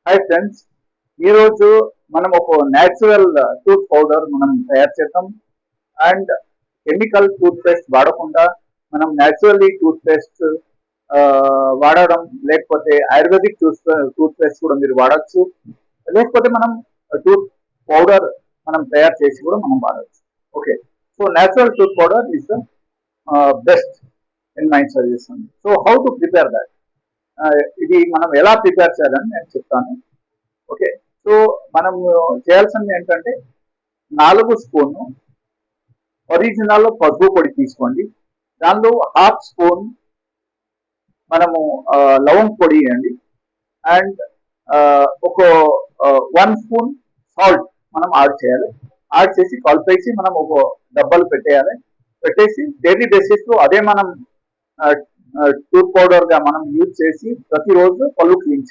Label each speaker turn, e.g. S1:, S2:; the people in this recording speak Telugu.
S1: హాయ్ ఫ్రెండ్స్, ఈరోజు మనం ఒక న్యాచురల్ టూత్ పౌడర్ మనం తయారు చేద్దాం. అండ్ కెమికల్ టూత్ పేస్ట్ వాడకుండా మనం న్యాచురల్లీ టూత్ పేస్ట్ వాడడం, లేకపోతే ఆయుర్వేదిక్ టూత్ పేస్ట్ కూడా మీరు వాడచ్చు. లేకపోతే మనం టూత్ పౌడర్ మనం తయారు చేసి కూడా మనం వాడచ్చు. Okay, so natural tooth powder is the best in my suggestion. So how to prepare that, ఇది మనం ఎలా ప్రిపేర్ చేయాలని నేను చెప్తాను. ఓకే, సో మనం చేయాల్సింది ఏంటంటే 4 స్పూన్ ఒరిజినల్ పసుపు పొడి తీసుకోండి. దానిలో హాఫ్ స్పూన్ మనము లవంగ్ పొడి వేయండి. అండ్ ఒక 1 స్పూన్ సాల్ట్ మనం యాడ్ చేయాలి. యాడ్ చేసి కలిపేసి మనం ఒక డబ్బాలు పెట్టేయాలి. పెట్టేసి డైలీ బేసిస్ లో అదే మనం టూత్ పౌడర్ గా మనం యూజ్ చేసి ప్రతిరోజు పళ్ళు క్లీన్